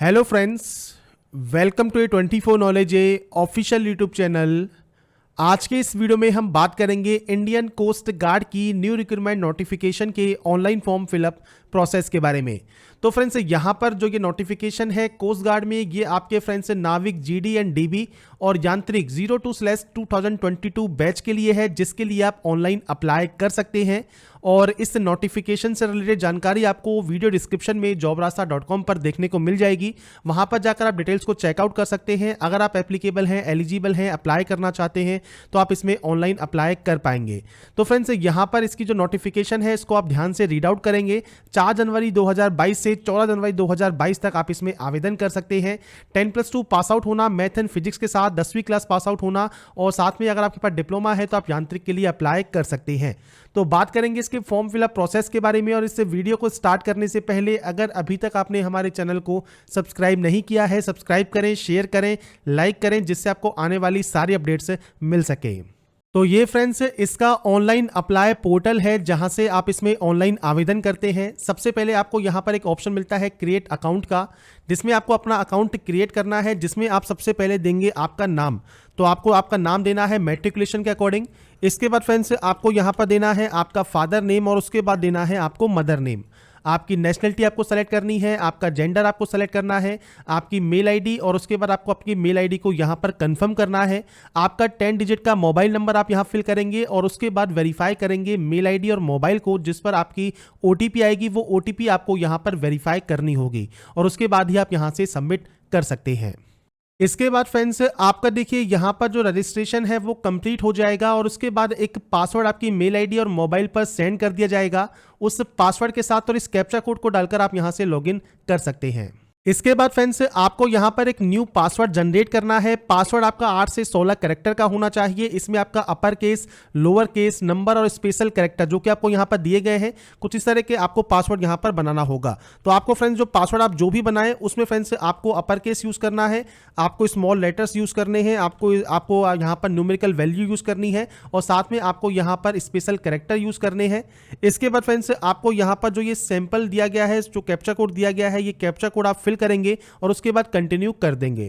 Hello friends, welcome to A 24 knowledge A official YouTube channel. आज के इस video में हम बात करेंगे इंडियन कोस्ट गार्ड की न्यू रिक्रूटमेंट नोटिफिकेशन के ऑनलाइन फॉर्म फिलअप प्रोसेस के बारे में। तो फ्रेंड्स, यहाँ पर जो ये नोटिफिकेशन है कोस्ट गार्ड में, ये आपके फ्रेंड्स नाविक जीडी एंड डीबी और यांत्रिक 02/2022 बैच के लिए है, जिसके लिए आप ऑनलाइन अप्लाई कर सकते हैं। और इस नोटिफिकेशन से रिलेटेड जानकारी आपको वीडियो डिस्क्रिप्शन में jobrasta.com पर देखने को मिल जाएगी। वहां पर जाकर आप डिटेल्स को चेकआउट कर सकते हैं। अगर आप एप्लीकेबल हैं, एलिजिबल हैं, अप्लाई करना चाहते हैं तो आप इसमें ऑनलाइन अप्लाई कर पाएंगे। तो फ्रेंड्स, यहाँ पर इसकी जो नोटिफिकेशन है इसको आप ध्यान से रीड आउट करेंगे। 4 जनवरी 2022 से 14 जनवरी 2022 तक आप इसमें आवेदन कर सकते हैं। 10+2 पास आउट होना, मैथ एंड फिजिक्स के साथ 10वीं क्लास पास आउट होना, और साथ में अगर आपके पास डिप्लोमा है तो आप यांत्रिक के लिए अप्लाई कर सकते हैं। तो बात करेंगे इसके फॉर्म फिलअप प्रोसेस के बारे में। और इससे वीडियो को स्टार्ट करने से पहले अगर अभी तक आपने हमारे चैनल को सब्सक्राइब नहीं किया है, सब्सक्राइब करें, शेयर करें, लाइक करें, जिससे आपको आने वाली सारी अपडेट्स मिल सके। तो ये फ्रेंड्स इसका ऑनलाइन अप्लाई पोर्टल है, जहां से आप इसमें ऑनलाइन आवेदन करते हैं। सबसे पहले आपको यहां पर एक ऑप्शन मिलता है क्रिएट अकाउंट का, जिसमें आपको अपना अकाउंट क्रिएट करना है, जिसमें आप सबसे पहले देंगे आपका नाम। तो आपको आपका नाम देना है मैट्रिकुलेशन के अकॉर्डिंग। इसके बाद फ्रेंड्स आपको यहां पर देना है आपका फादर नेम, और उसके बाद देना है आपको मदर नेम। आपकी नेशनलिटी आपको सेलेक्ट करनी है, आपका जेंडर आपको सेलेक्ट करना है, आपकी मेल आईडी, और उसके बाद आपको आपकी मेल आईडी को यहां पर कंफर्म करना है। आपका 10 डिजिट का मोबाइल नंबर आप यहां फिल करेंगे, और उसके बाद वेरीफाई करेंगे मेल आईडी और मोबाइल को, जिस पर आपकी ओटीपी आएगी। वो ओटीपी आपको यहां पर वेरीफाई करनी होगी, और उसके बाद ही आप यहां से सबमिट कर सकते हैं। इसके बाद फ्रेंड्स आपका देखिए यहाँ पर जो रजिस्ट्रेशन है वो कंप्लीट हो जाएगा, और उसके बाद एक पासवर्ड आपकी मेल आईडी और मोबाइल पर सेंड कर दिया जाएगा। उस पासवर्ड के साथ और इस कैप्चा कोड को डालकर आप यहाँ से लॉगिन कर सकते हैं। इसके बाद फ्रेंड्स आपको यहाँ पर एक न्यू पासवर्ड जनरेट करना है। पासवर्ड आपका 8 से 16 कैरेक्टर का होना चाहिए। इसमें आपका upper case, lower case, number और स्पेशल कैरेक्टर जो कि आपको यहाँ पर दिए गए हैं, कुछ इस तरह के आपको पासवर्ड यहाँ पर बनाना होगा। तो आपको फ्रेंड्स जो पासवर्ड आप जो भी बनाए उसमें फ्रेंड्स आपको अपर केस यूज करना है, आपको स्मॉल लेटर्स यूज करने हैं, आपको यहाँ पर न्यूमेरिकल वैल्यू यूज करनी है, और साथ में आपको यहाँ पर स्पेशल कैरेक्टर यूज करने हैं। इसके बाद फ्रेंड्स आपको यहाँ पर जो ये सैंपल दिया गया है, जो कैप्चा कोड दिया गया है, ये कैप्चा कोड आप करेंगे और उसके बाद कंटिन्यू कर देंगे।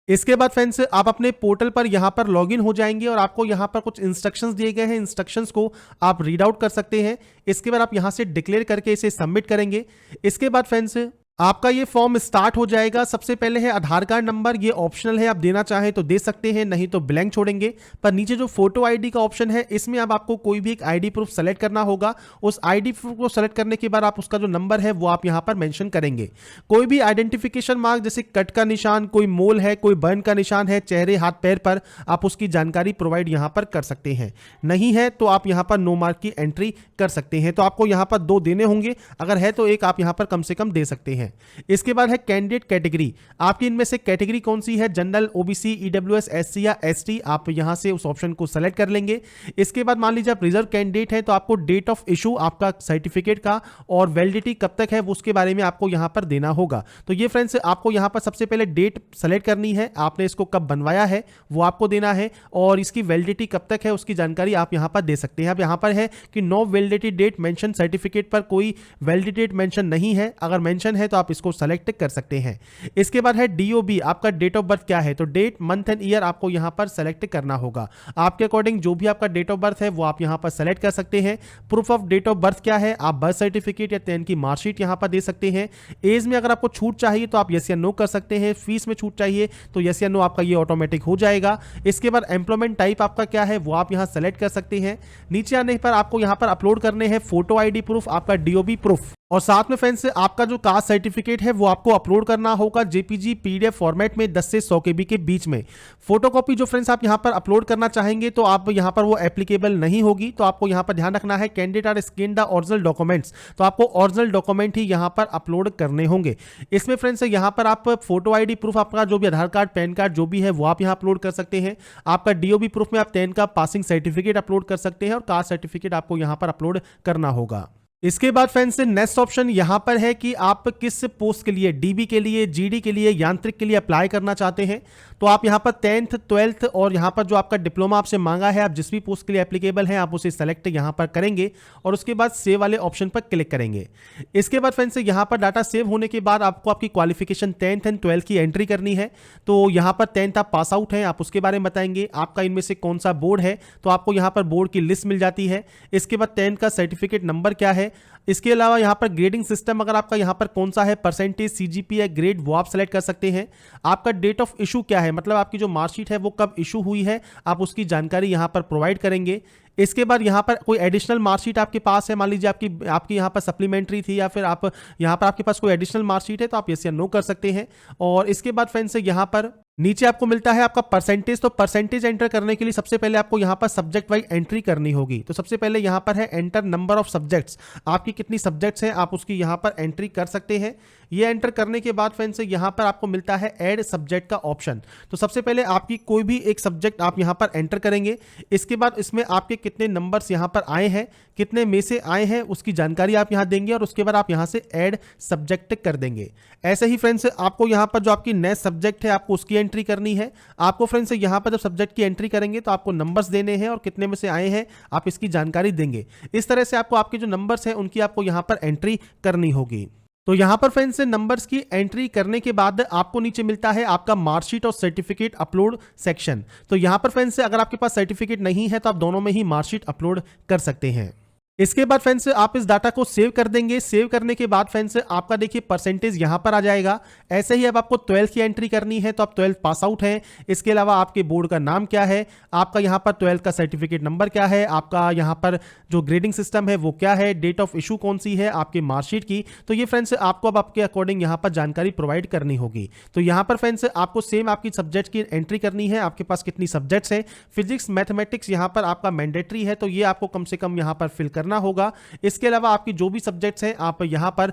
इसके बाद फ्रेंड्स आप अपने पोर्टल पर यहां पर लॉगिन हो जाएंगे, और आपको यहां पर कुछ इंस्ट्रक्शंस दिए गए हैं। इंस्ट्रक्शंस को आप रीड आउट कर सकते हैं। इसके बाद आप यहां से डिक्लेयर करके इसे सबमिट करेंगे। इसके बाद फ्रेंड्स आपका ये फॉर्म स्टार्ट हो जाएगा। सबसे पहले है आधार कार्ड नंबर, ये ऑप्शनल है, आप देना चाहें तो दे सकते हैं, नहीं तो ब्लैंक छोड़ेंगे। पर नीचे जो फोटो आईडी का ऑप्शन है, इसमें अब आपको कोई भी एक आईडी प्रूफ सेलेक्ट करना होगा। उस आईडी प्रूफ को सेलेक्ट करने के बाद आप उसका जो नंबर है वो आप यहां पर मेंशन करेंगे। कोई भी आइडेंटिफिकेशन मार्क जैसे कट का निशान, कोई मोल है, कोई बर्न का निशान है चेहरे, हाथ, पैर पर, आप उसकी जानकारी प्रोवाइड यहां पर कर सकते हैं। नहीं है तो आप यहां पर नो मार्क की एंट्री कर सकते हैं। तो आपको यहां पर 2 देने होंगे, अगर है तो एक आप यहां पर कम से कम दे सकते हैं। इसके बाद है कैंडिडेट कैटेगरी, आपकी इनमें से कैटेगरी कौन सी है, जनरल, ओबीसी, ईडब्ल्यूएस, एससी या एसटी, आप यहां से उस ऑप्शन को सेलेक्ट कर लेंगे। इसके बाद मान लीजिए आप रिजर्व कैंडिडेट हैं, तो आपको डेट ऑफ इशू आपका सर्टिफिकेट का और वैलिडिटी कब तक है वो उसके बारे में आपको यहां पर देना होगा। तो ये फ्रेंड्स आपको यहां पर सबसे पहले डेट सेलेक्ट करनी है, आपने इसको कब बनवाया है वो आपको देना है, और इसकी वैलिडिटी कब तक है उसकी जानकारी आप यहां पर दे सकते हैं। अब यहां पर है कि no validity date mention, certificate पर कोई वैलिडिटी डेट मेंशन नहीं है। अगर मेंशन है तो आप इसको सेलेक्ट कर सकते हैं। इसके बाद है डीओबी, आपका डेट ऑफ बर्थ क्या है, तो डेट, मंथ एंड ईयर आपको यहां पर सेलेक्ट करना होगा। आपके अकॉर्डिंग जो भी आपका डेट ऑफ बर्थ है वो आप यहां पर सेलेक्ट कर सकते हैं। Proof of date of birth क्या है, आप बर्थ सर्टिफिकेट या 10 की मार्कशीट यहां पर दे सकते हैं। एज में अगर आपको छूट चाहिए तो आप यस या नो कर सकते हैं। फीस में छूट चाहिए तो यस या नो आपका ये ऑटोमेटिक हो जाएगा। इसके बाद एम्प्लॉयमेंट टाइप आपका क्या है वो आप यहां सेलेक्ट कर सकते हैं। नीचे आने पर आपको यहां पर अपलोड करने हैं फोटो आईडी प्रूफ, आपका डीओबी प्रूफ, और साथ में फ्रेंड्स आपका जो कास्ट सर्टिफिकेट है वो आपको अपलोड करना होगा जेपीजी पीडीएफ फॉर्मेट में 10 से 100 केबी के बीच में। फोटोकॉपी जो फ्रेंड्स आप यहां पर अपलोड करना चाहेंगे तो आप यहां पर वो एप्लीकेबल नहीं होगी। तो आपको यहां पर ध्यान रखना है candidate are scan the original documents, तो आपको ओरिजिनल डॉक्यूमेंट ही यहां पर अपलोड करने होंगे। इसमें फ्रेंड्स यहां पर आप फोटो आईडी प्रूफ, आपका जो भी आधार कार्ड, पैन कार्ड जो भी है वो आप यहां अपलोड कर सकते हैं। आपका डीओबी प्रूफ में आप 10 का पासिंग सर्टिफिकेट अपलोड कर सकते हैं, और कास्ट सर्टिफिकेट आपको यहां पर अपलोड करना होगा। इसके बाद फ्रेंड्स नेक्स्ट ऑप्शन यहाँ पर है कि आप किस पोस्ट के लिए, डीबी के लिए, जीडी के लिए, यांत्रिक के लिए अप्लाई करना चाहते हैं। तो आप यहाँ पर 10th 12th और यहाँ पर जो आपका डिप्लोमा आपसे मांगा है, आप जिस भी पोस्ट के लिए एप्लीकेबल हैं आप उसे सेलेक्ट यहाँ पर करेंगे और उसके बाद सेव वाले ऑप्शन पर क्लिक करेंगे। इसके बाद फ्रेंड्स यहाँ पर डाटा सेव होने के बाद आपको आपकी क्वालिफिकेशन 10th एंड 12th की एंट्री करनी है। तो यहाँ पर 10th आप पास आउट हैं, आप उसके बारे में बताएंगे। आपका इनमें से कौन सा बोर्ड है, तो आपको यहाँ पर बोर्ड की लिस्ट मिल जाती है। इसके बाद 10th का सर्टिफिकेट नंबर क्या है। इसके अलावा यहाँ पर ग्रेडिंग सिस्टम अगर आपका यहाँ पर कौन सा है, परसेंटेज, सीजीपी या ग्रेड, वो आप सेलेक्ट कर सकते हैं। आपका डेट ऑफ इशू क्या है, मतलब आपकी जो मार्कशीट है वो कब इशू हुई है, आप उसकी जानकारी यहाँ पर प्रोवाइड करेंगे। इसके बाद यहाँ पर कोई एडिशनल मार्कशीट आपके पास है, मान लीजिए आपकी यहाँ पर सप्लीमेंट्री थी या फिर आप यहाँ पर आपके पास कोई एडिशनल मार्कशीट है, तो आप यस या नो कर सकते हैं। और इसके बाद फ्रेंड्स यहाँ पर नीचे आपको मिलता है आपका परसेंटेज। तो परसेंटेज एंटर करने के लिए सबसे पहले आपको यहाँ पर सब्जेक्ट वाइज एंट्री करनी होगी। तो सबसे पहले यहाँ पर है एंटर नंबर ऑफ सब्जेक्ट्स, आपकी कितनी सब्जेक्ट्स हैं आप उसकी यहाँ पर एंट्री कर सकते हैं। ये एंटर करने के बाद फ्रेंड्स यहाँ पर आपको मिलता है ऐड सब्जेक्ट का ऑप्शन। तो सबसे पहले आपकी कोई भी एक सब्जेक्ट आप यहाँ पर एंटर करेंगे। इसके बाद इसमें आपके कितने नंबर्स यहाँ पर आए हैं, कितने में से आए हैं, उसकी जानकारी आप यहाँ देंगे और उसके बाद आप यहाँ से ऐड सब्जेक्ट कर देंगे। ऐसे ही फ्रेंड्स आपको यहाँ पर जो आपकी नेक्स्ट सब्जेक्ट है आपको उसकी एंट्री करनी है। आपको फ्रेंड्स यहाँ पर जब सब्जेक्ट की एंट्री करेंगे तो आपको नंबर्स देने हैं और कितने में से आए हैं आप इसकी जानकारी देंगे। इस तरह से आपको आपके जो नंबर्स हैं उनकी आपको यहाँ पर एंट्री करनी होगी। तो यहाँ पर फ्रेंड्स नंबर्स की एंट्री करने के बाद आपको नीचे मिलता है आपका मार्कशीट और सर्टिफिकेट अपलोड सेक्शन। तो यहाँ पर फ्रेंड्स अगर आपके पास सर्टिफिकेट नहीं है तो आप दोनों में ही मार्कशीट अपलोड कर सकते हैं। इसके बाद फ्रेंड्स आप इस डाटा को सेव कर देंगे। सेव करने के बाद फ्रेंड्स आपका देखिए परसेंटेज यहाँ पर आ जाएगा। ऐसे ही अब आपको 12th की एंट्री करनी है, तो आप 12th पास आउट हैं। इसके अलावा आपके बोर्ड का नाम क्या है, आपका यहाँ पर 12th का सर्टिफिकेट नंबर क्या है, आपका यहाँ पर जो ग्रेडिंग सिस्टम है वो क्या है, डेट ऑफ इशू कौन सी है आपकी मार्कशीट की। तो ये फ्रेंड्स आपको अब आपके अकॉर्डिंग यहाँ पर जानकारी प्रोवाइड करनी होगी। तो यहाँ पर फ्रेंड्स आपको सेम आपकी सब्जेक्ट की एंट्री करनी है, आपके पास कितनी सब्जेक्ट्स हैं। फिजिक्स मैथमेटिक्स यहाँ पर आपका मैंडेटरी है, तो ये आपको कम से कम यहाँ पर फिल करना होगा। इसके अलावा आपकी जो भी सब्जेक्ट्स हैं आप यहाँ पर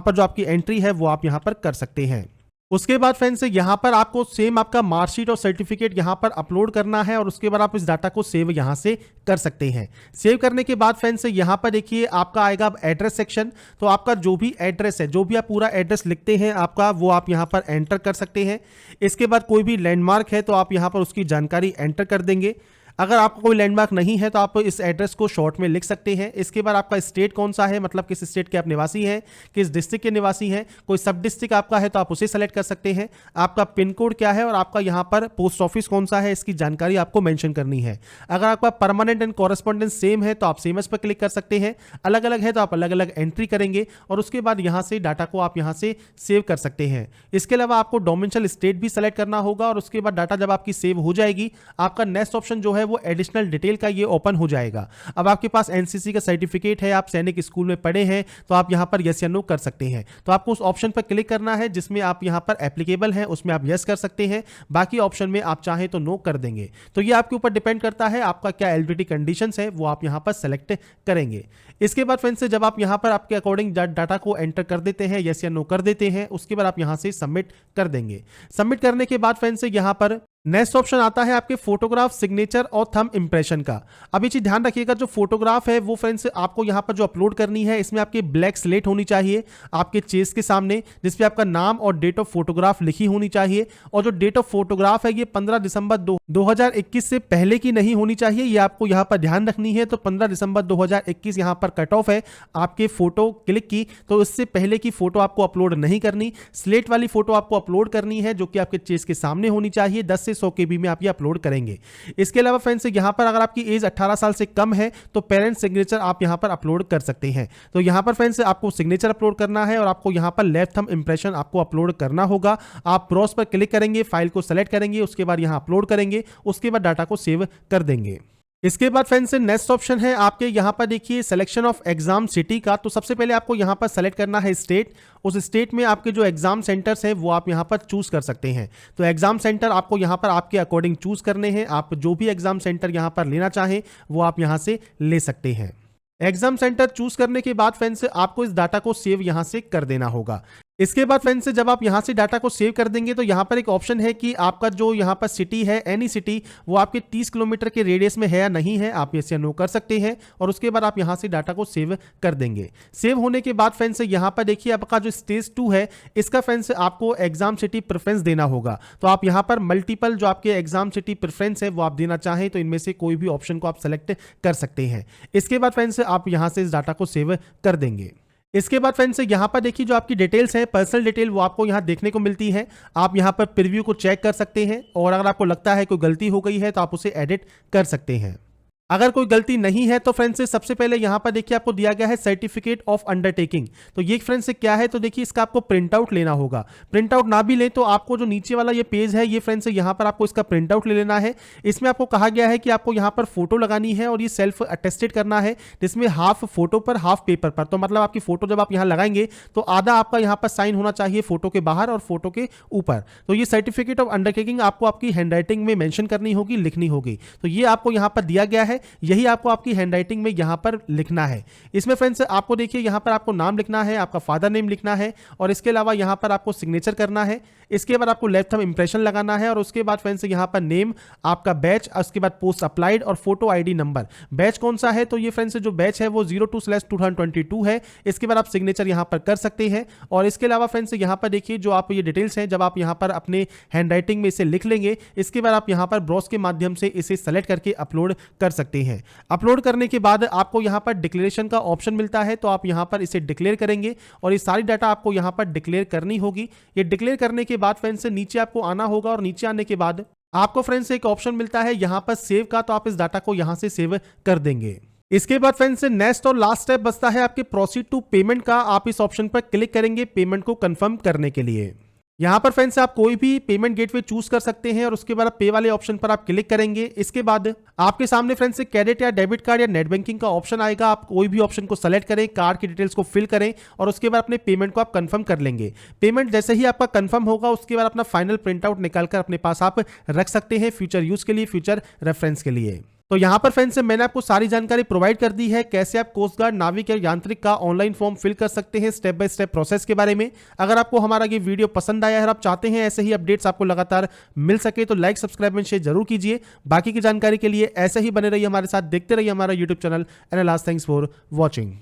जो आपकी एंट्री है वो आप यहाँ पर कर सकते हैं। उसके बाद फ्रेंड्स यहाँ पर आपको सेम आपका मार्कशीट और सर्टिफिकेट यहाँ पर अपलोड करना है और उसके बाद आप इस डाटा को सेव यहाँ से कर सकते हैं। सेव करने के बाद फ्रेंड्स यहाँ पर देखिए आपका आएगा अब एड्रेस सेक्शन। तो आपका जो भी एड्रेस है, जो भी आप पूरा एड्रेस लिखते हैं आपका, वो आप यहाँ पर एंटर कर सकते हैं। इसके बाद कोई भी लैंडमार्क है तो आप यहाँ पर उसकी जानकारी एंटर कर देंगे। अगर आपको कोई लैंडमार्क नहीं है तो आप इस एड्रेस को शॉर्ट में लिख सकते हैं। इसके बाद आपका स्टेट कौन सा है, मतलब किस स्टेट के आप निवासी हैं, किस डिस्ट्रिक्ट के निवासी हैं। कोई सब डिस्ट्रिक्ट आपका है तो आप उसे सेलेक्ट कर सकते हैं। आपका पिन कोड क्या है और आपका यहाँ पर पोस्ट ऑफिस कौन सा है, इसकी जानकारी आपको मेंशन करनी है। अगर आपका परमानेंट एंड कॉरेस्पॉन्डेंस सेम है तो आप सेम एज पर क्लिक कर सकते हैं। अलग अलग है तो आप अलग अलग एंट्री करेंगे और उसके बाद यहाँ से डाटा को आप यहाँ से सेव कर सकते हैं। इसके अलावा आपको डोमिसाइल स्टेट भी सेलेक्ट करना होगा और उसके बाद डाटा जब आपकी सेव हो जाएगी आपका नेक्स्ट ऑप्शन जो है वो एडिशनल डिटेल का ये ओपन हो जाएगा। अब आपके पास एनसीसी का सर्टिफिकेट है, आप सैनिक स्कूल में पढ़े हैं, तो आप यहां पर यस या नो कर सकते हैं। तो आपको उस ऑप्शन पर क्लिक करना है जिसमें आप यहां पर एप्लीकेबल हैं, उसमें आप यस कर सकते हैं। बाकी ऑप्शन में आप चाहें तो नो कर देंगे। तो ये आपके ऊपर डिपेंड करता है आपका क्या एलिजिबिलिटी कंडीशंस है वो आप यहां पर सेलेक्ट करेंगे। इसके बाद फ्रेंड्स जब आप यहां पर आपके अकॉर्डिंग डाटा को एंटर कर देते हैं, यस या नो कर देते हैं, उसके बाद आप यहां से सबमिट कर देंगे। सबमिट करने के बाद फ्रेंड्स यहां पर नेक्स्ट ऑप्शन आता है आपके फोटोग्राफ, सिग्नेचर और थंब इंप्रेशन का। अब ये चीज ध्यान रखिएगा, जो फोटोग्राफ है वो फ्रेंड्स आपको यहाँ पर जो अपलोड करनी है इसमें आपकी ब्लैक स्लेट होनी चाहिए आपके चेस्ट के सामने, जिसपे आपका नाम और डेट ऑफ फोटोग्राफ लिखी होनी चाहिए। और जो डेट ऑफ फोटोग्राफ है ये 15 दिसंबर 2021 से पहले की नहीं होनी चाहिए, ये आपको यहाँ पर ध्यान रखनी है। तो 15 दिसंबर 2021 यहाँ पर कट ऑफ है आपके फोटो क्लिक की, तो इससे पहले की फोटो आपको अपलोड नहीं करनी। स्लेट वाली फोटो आपको अपलोड करनी है जो कि आपके चेस्ट के सामने होनी चाहिए। 10 से 100 KB में आप ये अपलोड करेंगे। इसके अलावा फ्रेंड्स यहाँ पर अगर आपकी एज 18 साल से कम है तो पेरेंट सिग्नेचर आप यहाँ पर अपलोड कर सकते हैं। तो यहाँ पर फ्रेंड्स आपको सिग्नेचर अपलोड करना है और आपको यहाँ पर लेफ्ट थंब इंप्रेशन आपको अपलोड करना होगा। आप ब्राउज पर क्लिक करेंगे, फाइल को सेलेक्ट करेंगे, उसके बाद यहाँ अपलोड करेंगे, उसके बाद डाटा को सेव कर देंगे। इसके बाद फ्रेंड्स नेक्स्ट ऑप्शन है आपके यहाँ पर देखिए सिलेक्शन ऑफ एग्जाम सिटी का। तो सबसे पहले आपको यहाँ पर सेलेक्ट करना है स्टेट। उस स्टेट में आपके जो एग्जाम सेंटर्स हैं वो आप यहाँ पर चूज कर सकते हैं। तो एग्जाम सेंटर आपको यहाँ पर आपके अकॉर्डिंग चूज करने हैं। आप जो भी एग्जाम सेंटर यहाँ पर लेना चाहें वो आप यहाँ से ले सकते हैं। एग्जाम सेंटर चूज करने के बाद फ्रेंड्स आपको इस डाटा को सेव यहाँ से कर देना होगा। इसके बाद फ्रेंड्स जब आप यहाँ से डाटा को सेव कर देंगे तो यहाँ पर एक ऑप्शन है कि आपका जो यहाँ पर सिटी है, एनी सिटी, वो आपके 30 किलोमीटर के रेडियस में है या नहीं है, आप इसे नो कर सकते हैं और उसके बाद आप यहाँ से डाटा को सेव कर देंगे। सेव होने के बाद फ्रेंड्स यहाँ पर देखिए आपका जो स्टेज 2 है, इसका फ्रेंड्स आपको एग्जाम सिटी प्रेफरेंस देना होगा। तो आप यहाँ पर मल्टीपल जो आपके एग्जाम सिटी प्रेफरेंस है वो आप देना चाहें तो इनमें से कोई भी ऑप्शन को आप सेलेक्ट कर सकते हैं। इसके बाद फ्रेंड्स आप यहाँ से इस डाटा को सेव कर देंगे। इसके बाद फ्रेंड्स यहाँ पर देखिए जो आपकी डिटेल्स हैं, पर्सनल डिटेल, वो आपको यहाँ देखने को मिलती है। आप यहाँ पर प्रीव्यू को चेक कर सकते हैं और अगर आपको लगता है कोई गलती हो गई है तो आप उसे एडिट कर सकते हैं। अगर कोई गलती नहीं है तो फ्रेंड्स सबसे पहले यहाँ पर देखिए आपको दिया गया है सर्टिफिकेट ऑफ अंडरटेकिंग। तो ये फ्रेंड्स क्या है, तो देखिए इसका आपको प्रिंट आउट लेना होगा। प्रिंट आउट ना भी लें तो आपको जो नीचे वाला ये पेज है, ये फ्रेंड्स यहाँ पर आपको इसका प्रिंट आउट ले लेना है। इसमें आपको कहा गया है कि आपको यहाँ पर फोटो लगानी है और ये सेल्फ अटेस्टेड करना है, जिसमें हाफ फोटो पर हाफ पेपर पर। तो मतलब आपकी फोटो जब आप यहाँ लगाएंगे तो आधा आपका यहाँ पर साइन होना चाहिए फोटो के बाहर और फोटो के ऊपर। तो ये सर्टिफिकेट ऑफ अंडरटेकिंग आपको आपकी हैंडराइटिंग में मेंशन करनी होगी, लिखनी होगी। तो ये आपको यहाँ पर दिया गया है, यही आपको आपकी हैंडराइटिंग में यहां पर लिखना है। इसमें फ्रेंड्स आपको देखिए यहां पर आपको नाम लिखना है, आपका फादर नेम लिखना है और इसके अलावा यहां पर आपको सिग्नेचर करना है। इसके बाद आपको लेफ्ट थंब इंप्रेशन लगाना है और उसके बाद फ्रेंड्स यहां पर नेम, आपका बैच, उसके बाद पोस्ट अप्लाइड और फोटो आईडी नंबर। बैच कौन सा है, तो ये फ्रेंड्स जो बैच है वो 02/2022 है। इसके बाद आप सिग्नेचर यहां पर कर सकते हैं और इसके अलावा फ्रेंड्स यहां पर देखिए जो आप ये डिटेल्स हैं, जब आप यहां पर अपने हैंडराइटिंग में इसे लिख लेंगे, इसके बाद आप यहां पर ब्राउज के माध्यम से इसे सेलेक्ट करके अपलोड कर सकते हैं। अपलोड करने के बाद आपको यहां पर डिक्लेरेशन का ऑप्शन मिलता है, तो आप यहां पर इसे डिक्लेयर करेंगे और ये सारी डाटा आपको यहां पर डिक्लेयर करनी होगी। ये डिक्लेयर करने के बाद फ्रेंड्स से नीचे आपको आना होगा और नीचे आने के बाद आपको फ्रेंड्स एक ऑप्शन मिलता है यहां पर सेव का, तो आप इस डाटा को यहां से सेव कर देंगे। इसके बाद फ्रेंड्स नेक्स्ट और लास्ट स्टेप बचता है आपके प्रोसीड टू पेमेंट का। आप इस ऑप्शन पर क्लिक करेंगे पेमेंट को कंफर्म करने के लिए। यहां पर फ्रेंड्स आप कोई भी पेमेंट गेटवे चूज कर सकते हैं और उसके बाद पे वाले ऑप्शन पर आप क्लिक करेंगे। इसके बाद आपके सामने फ्रेंड्स क्रेडिट या डेबिट कार्ड या नेट बैंकिंग का ऑप्शन आएगा। आप कोई भी ऑप्शन को सेलेक्ट करें, कार्ड की डिटेल्स को फिल करें और उसके बाद अपने पेमेंट को आप कंफर्म कर लेंगे। पेमेंट जैसे ही आपका कंफर्म होगा उसके बाद अपना फाइनल प्रिंट आउट निकालकर अपने पास आप रख सकते हैं फ्यूचर यूज के लिए, फ्यूचर रेफरेंस के लिए। तो यहां पर फ्रेंड्स मैंने आपको सारी जानकारी प्रोवाइड कर दी है कैसे आप कोस्ट गार्ड, नाविक या यांत्रिक का ऑनलाइन फॉर्म फिल कर सकते हैं, स्टेप बाय स्टेप प्रोसेस के बारे में। अगर आपको हमारा ये वीडियो पसंद आया है और आप चाहते हैं ऐसे ही अपडेट्स आपको लगातार मिल सके तो लाइक, सब्सक्राइब एंड शेयर जरूर कीजिए। बाकी की जानकारी के लिए ऐसे ही बने रहिए हमारे साथ, देखते रहिए हमारा यूट्यूब चैनल एनालास्ट। Thanks for watching.